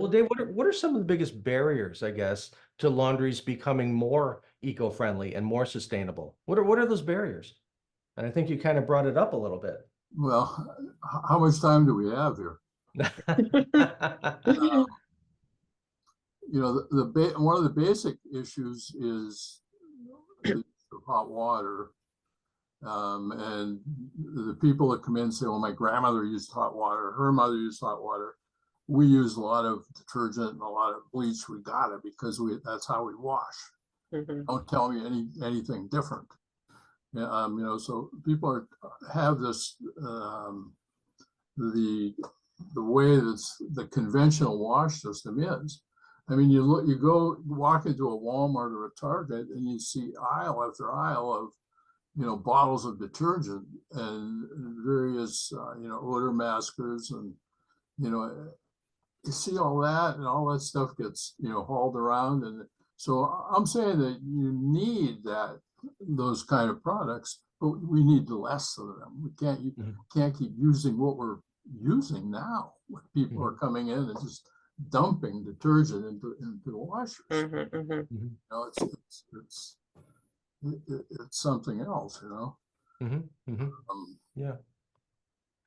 Well, Dave, what are some of the biggest barriers, I guess, to laundries becoming more eco-friendly and more sustainable? What are those barriers? And I think you kind of brought it up a little bit. Well, how much time do we have here? One of the basic issues is the use of hot water. And the people that come in say, well, my grandmother used hot water, her mother used hot water. We use a lot of detergent and a lot of bleach. We got it because that's how we wash. Don't tell me anything different. Yeah, so people have this the way that the conventional wash system is. I mean, you go walk into a Walmart or a Target and you see aisle after aisle of bottles of detergent and various odor maskers, and you see all that, and all that stuff gets hauled around. And so I'm saying that you need those kind of products, but we need less of them. We can't keep using what we're using now when people are coming in and just dumping detergent into the washers. It's something else. Yeah.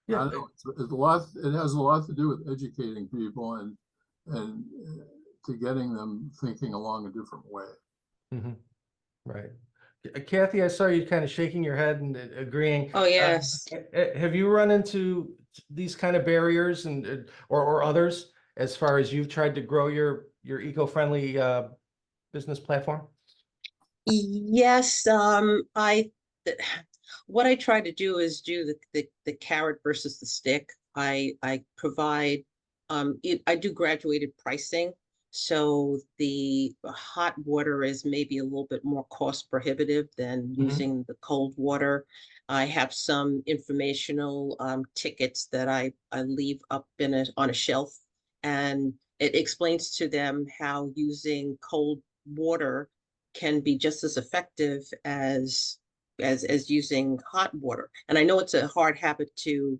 I don't know. It's a lot. It has a lot to do with educating people and to getting them thinking along a different way. Right. Kathy, I saw you kind of shaking your head and agreeing. Oh, yes. Have you run into these kind of barriers and or others as far as you've tried to grow your eco-friendly business platform? Yes, what I try to do is do the carrot versus the stick. I provide I do graduated pricing. So the hot water is maybe a little bit more cost prohibitive than using the cold water. I have some informational tickets that I leave up on a shelf, and it explains to them how using cold water can be just as effective as using hot water. And I know it's a hard habit to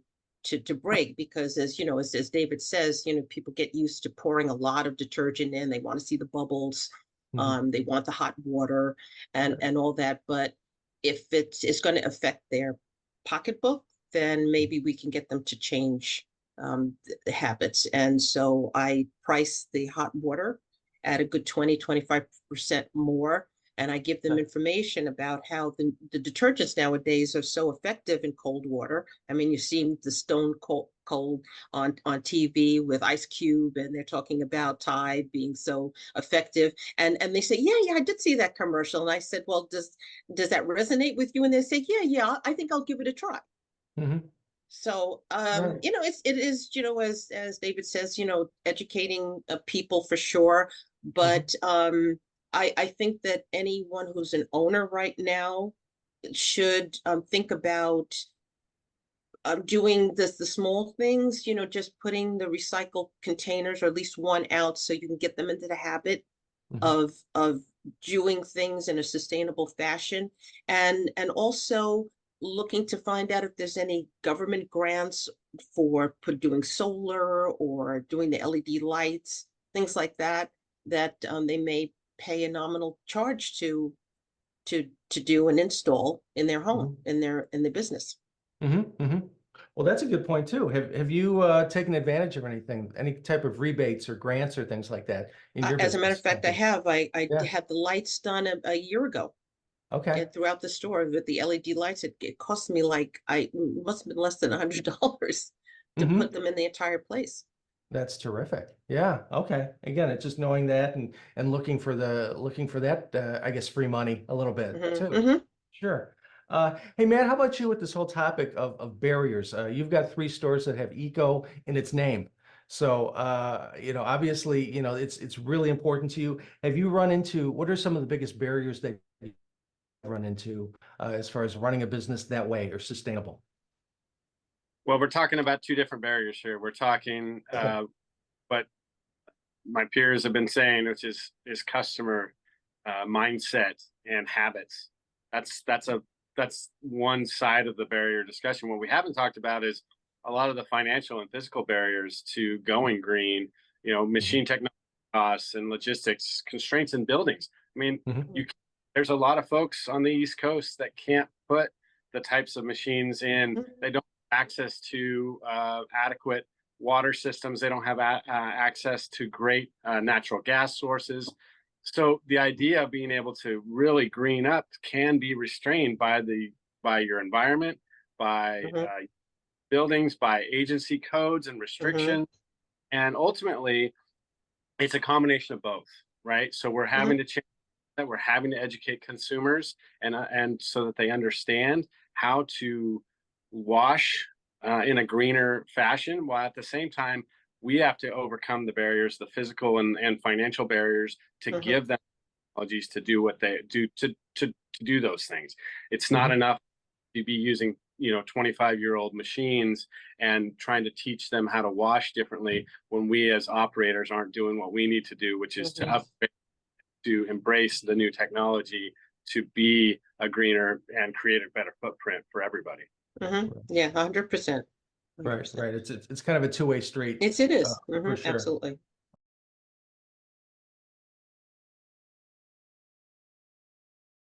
break, because as you know, as David says, people get used to pouring a lot of detergent in. They want to see the bubbles. They want the hot water and all that. But if it's going to affect their pocketbook, then maybe we can get them to change the habits. And so I price the hot water at a good 20-25% more. And I give them information about how the detergents nowadays are so effective in cold water. I mean, you see the Stone Cold on TV with Ice Cube, and they're talking about Tide being so effective. And they say, yeah, I did see that commercial. And I said, well, does that resonate with you? And they say, yeah, I think I'll give it a try. So, Right. it is, as David says, educating people for sure. But I think that anyone who's an owner right now should think about doing the small things, just putting the recycled containers, or at least one out, so you can get them into the habit of doing things in a sustainable fashion, and also looking to find out if there's any government grants for doing solar or doing the LED lights, things like that, that they may pay a nominal charge to do an install in their home, in their business. Well, that's a good point too. Have you taken advantage of anything, any type of rebates or grants or things like that in your As a matter of business? fact, I have. I Yeah. had the lights done a year ago. Okay. And throughout the store with the LED lights, it cost me like must have been less than $100 to put them in the entire place. That's terrific. Yeah. Okay. Again, it's just knowing that and looking for that I guess free money a little bit too. Sure. Hey man, how about you with this whole topic of barriers? You've got 3 stores that have eco in its name. So obviously, it's really important to you. Have you run into, what are some of the biggest barriers that you run into as far as running a business that way or sustainable? Well, we're talking about 2 different barriers here. We're talking, but my peers have been saying, which is customer mindset and habits. That's one side of the barrier discussion. What we haven't talked about is a lot of the financial and physical barriers to going green. machine technology costs and logistics constraints in buildings. I mean, Mhm. there's a lot of folks on the East Coast that can't put the types of machines in. They don't have access to adequate water systems. They don't have access to great natural gas sources. So the idea of being able to really green up can be restrained by your environment, by buildings, by agency codes and restrictions, and ultimately, it's a combination of both, right? So we're having to change that. We're having to educate consumers, and so that they understand how to wash in a greener fashion, while at the same time we have to overcome the barriers, the physical and financial barriers, to give them technologies to do what they do to do those things. It's not enough to be using 25-year-old machines and trying to teach them how to wash differently when we as operators aren't doing what we need to do, which is to upgrade, to embrace the new technology, to be a greener and create a better footprint for everybody. Yeah, 100%. Right. It's kind of a two-way street. It is. For sure. Absolutely.